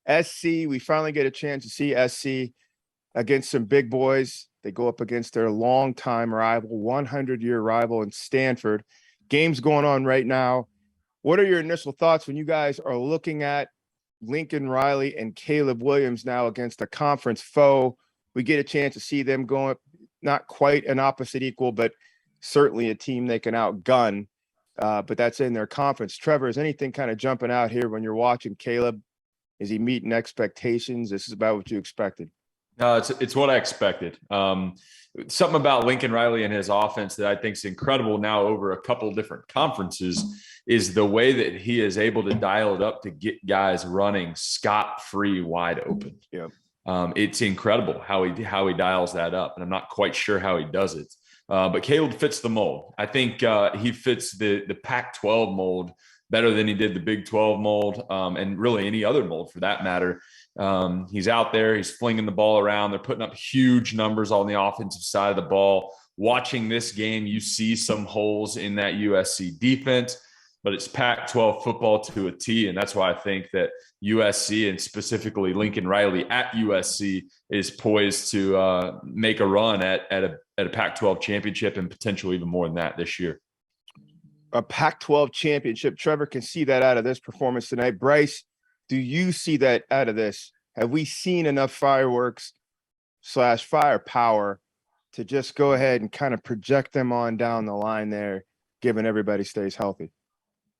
SC, we finally get a chance to see SC against some big boys. They go up against their longtime rival, 100-year rival in Stanford. Game's going on right now. What are your initial thoughts when you guys are looking at Lincoln Riley and Caleb Williams now against a conference foe? We get a chance to see them going, not quite an opposite equal, but certainly a team they can outgun. But that's in their conference. Trevor, is anything kind of jumping out here when you're watching Caleb? Is he meeting expectations? This is about what you expected. No, it's what I expected. Something about Lincoln Riley and his offense that I think is incredible now over a couple of different conferences is the way that he is able to dial it up to get guys running scot-free wide open. Yeah. It's incredible how he dials that up, and I'm not quite sure how he does it. But Caleb fits the mold. I think he fits the Pac-12 mold better than he did the Big 12 mold, and really any other mold for that matter. He's out there, he's flinging the ball around. They're putting up huge numbers on the offensive side of the ball. Watching this game, you see some holes in that USC defense, but it's Pac-12 football to a T. And that's why I think that USC, and specifically Lincoln Riley at USC, is poised to make a run at a Pac-12 championship, and potentially even more than that this year. A Pac-12 championship. Trevor can see that out of this performance tonight. Bryce, do you see that out of this? Have we seen enough fireworks / firepower to just go ahead and kind of project them on down the line there, given everybody stays healthy?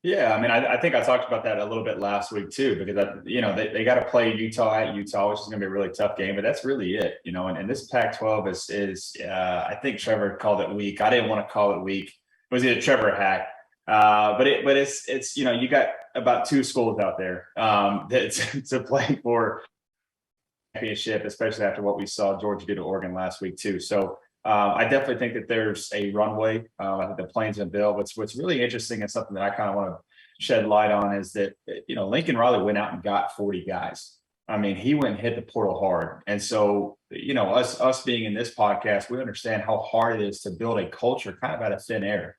Yeah, I mean, I think I talked about that a little bit last week too, because they got to play Utah at Utah, which is going to be a really tough game, but that's really it, and this Pac-12 is I think Trevor called it weak. I didn't want to call it weak. It was either Trevor or Hack. But it's you got about two schools out there to play for championship, especially after what we saw Georgia do to Oregon last week too. So I definitely think that there's a runway. I think the Plains and Bill. What's really interesting and something that I kind of want to shed light on is that Lincoln Riley went out and got 40 guys. I mean, he went and hit the portal hard, and so us being in this podcast, we understand how hard it is to build a culture kind of out of thin air.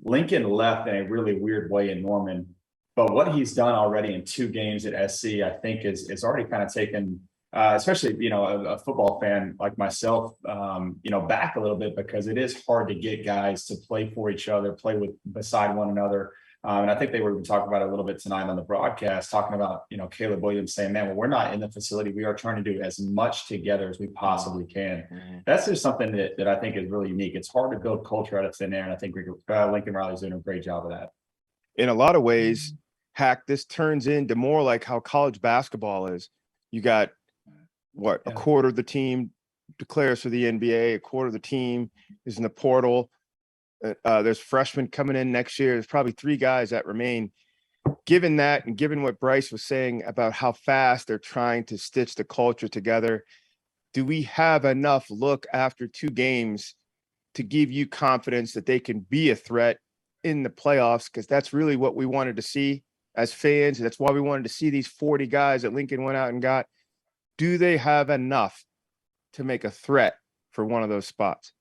Lincoln left in a really weird way in Norman, but what he's done already in 2 games at SC, I think is already kind of taken, especially, a football fan like myself, back a little bit, because it is hard to get guys to play for each other, play beside one another. And I think they were even talking about it a little bit tonight on the broadcast, talking about, Caleb Williams saying, man, well, we're not in the facility. We are trying to do as much together as we possibly can. Mm-hmm. That's just something that I think is really unique. It's hard to build culture out of thin air. And I think Lincoln Riley's doing a great job of that. In a lot of ways, Hack, this turns into more like how college basketball is. You got a quarter of the team declares for the NBA, a quarter of the team is in the portal. There's freshmen coming in next year. There's probably 3 guys that remain. Given that, and given what Bryce was saying about how fast they're trying to stitch the culture together, do we have enough look after 2 games to give you confidence that they can be a threat in the playoffs? Because that's really what we wanted to see as fans. That's why we wanted to see these 40 guys that Lincoln went out and got. Do they have enough to make a threat for one of those spots?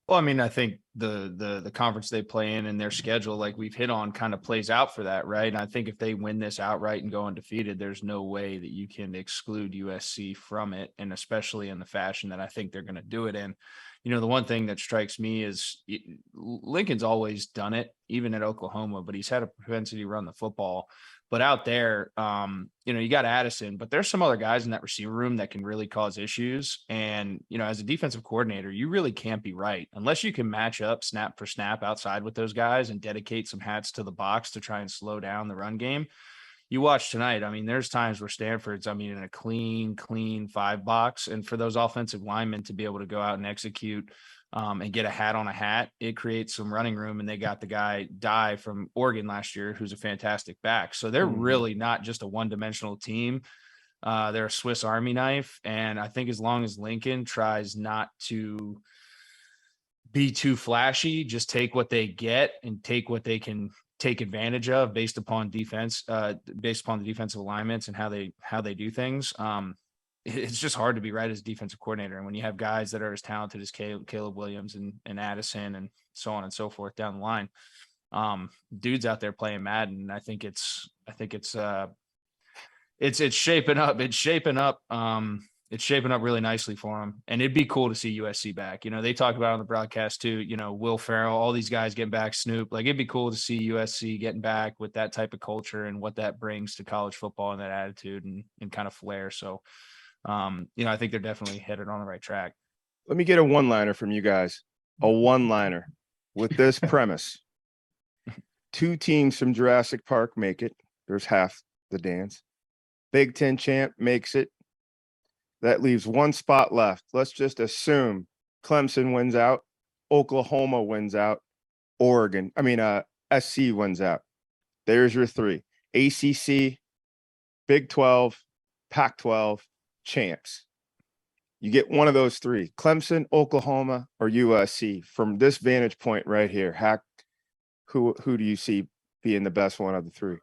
Well, I mean, I think the conference they play in and their schedule, like we've hit on, kind of plays out for that, right? And I think if they win this outright and go undefeated, there's no way that you can exclude USC from it, and especially in the fashion that I think they're going to do it in. The one thing that strikes me is Lincoln's always done it, even at Oklahoma, but he's had a propensity to run the football. But out there, you got Addison, but there's some other guys in that receiver room that can really cause issues. And, as a defensive coordinator, you really can't be right unless you can match up snap for snap outside with those guys and dedicate some hats to the box to try and slow down the run game. You watch tonight. I mean, there's times where Stanford's, in a clean 5 box. And for those offensive linemen to be able to go out and execute and get a hat on a hat, it creates some running room. And they got the guy Dye from Oregon last year, who's a fantastic back. So they're really not just a one-dimensional team. They're a Swiss Army knife. And I think as long as Lincoln tries not to be too flashy, just take what they get and take what they can take advantage of based upon defense, based upon the defensive alignments and how they do things. It's just hard to be right as a defensive coordinator. And when you have guys that are as talented as Caleb Williams and Addison and so on and so forth down the line, dudes out there playing Madden, I think it's it's shaping up. It's shaping up. It's shaping up really nicely for them. And it'd be cool to see USC back. You know, they talk about it on the broadcast too, you know, Will Ferrell, all these guys getting back, Snoop. Like, it'd be cool to see USC getting back with that type of culture and what that brings to college football and that attitude and kind of flair. So, you know, I think they're definitely headed on the right track. Let me get a one-liner from you guys. A one-liner with this premise. 2 teams from Jurassic Park make it. There's half the dance. Big Ten champ makes it. That leaves 1 spot left. Let's just assume Clemson wins out, Oklahoma wins out, SC wins out. There's your 3. ACC, Big 12, Pac-12 champs. You get one of those 3, Clemson, Oklahoma, or USC. From this vantage point right here, Hack, who do you see being the best one of the 3?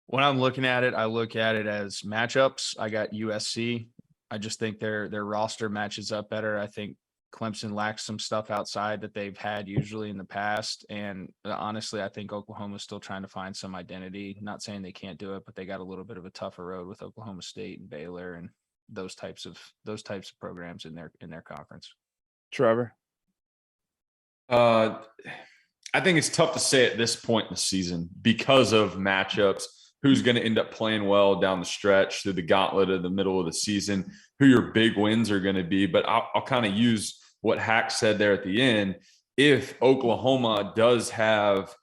When I'm looking at it, I look at it as matchups. I got USC. I just think their roster matches up better. I think Clemson lacks some stuff outside that they've had usually in the past. And honestly, I think Oklahoma's still trying to find some identity. Not saying they can't do it, but they got a little bit of a tougher road with Oklahoma State and Baylor and those types of programs in their conference. Trevor? I think it's tough to say at this point in the season because of matchups. Who's going to end up playing well down the stretch through the gauntlet of the middle of the season, who your big wins are going to be. But I'll kind of use what Hack said there at the end. If Oklahoma does have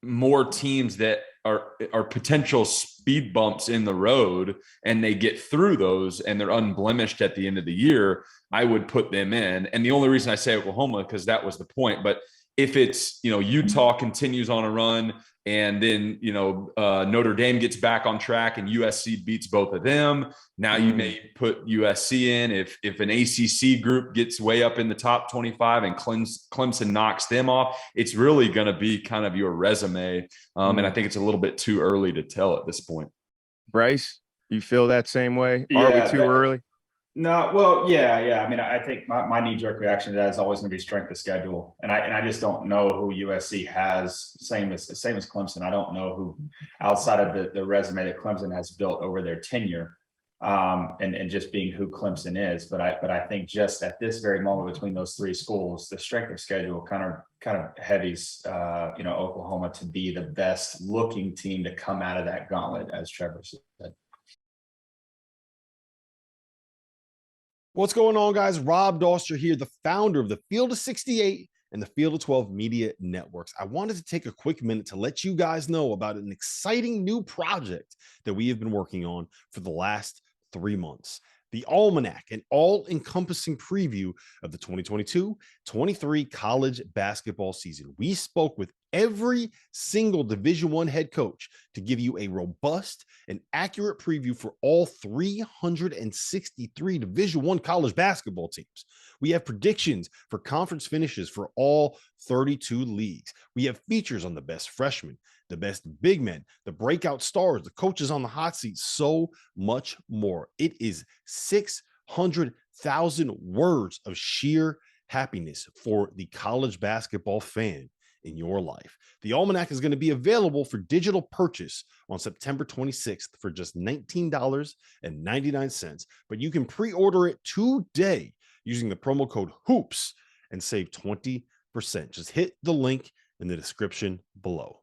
more teams that are potential speed bumps in the road and they get through those and they're unblemished at the end of the year, I would put them in. And the only reason I say Oklahoma, because that was the point. But if it's, you know, Utah continues on a run and then, you know, Notre Dame gets back on track and USC beats both of them, now you may put USC in. If an ACC group gets way up in the top 25 and Clemson knocks them off, it's really going to be kind of your resume. And I think it's a little bit too early to tell at this point. Bryce, you feel that same way? Yeah, Are we too early? No, well, yeah. I mean, I think my knee-jerk reaction to that is always going to be strength of schedule, and I just don't know who USC has. Same as Clemson. I don't know who outside of the resume that Clemson has built over their tenure, and just being who Clemson is. But I think just at this very moment between those 3 schools, the strength of schedule kind of heavies Oklahoma to be the best looking team to come out of that gauntlet, as Trevor said. What's going on, guys? Rob Doster here, the founder of the Field of 68 and the Field of 12 Media Networks. I wanted to take a quick minute to let you guys know about an exciting new project that we have been working on for the last 3 months. The Almanac, an all-encompassing preview of the 2022-23 college basketball season. We spoke with every single Division I head coach to give you a robust and accurate preview for all 363 Division I college basketball teams. We have predictions for conference finishes for all 32 leagues. We have features on the best freshmen, the best big men, the breakout stars, the coaches on the hot seat, so much more. It is 600,000 words of sheer happiness for the college basketball fan in your life. The Almanac is going to be available for digital purchase on September 26th for just $19.99, but you can pre-order it today using the promo code HOOPS and save 20%. Just hit the link in the description below.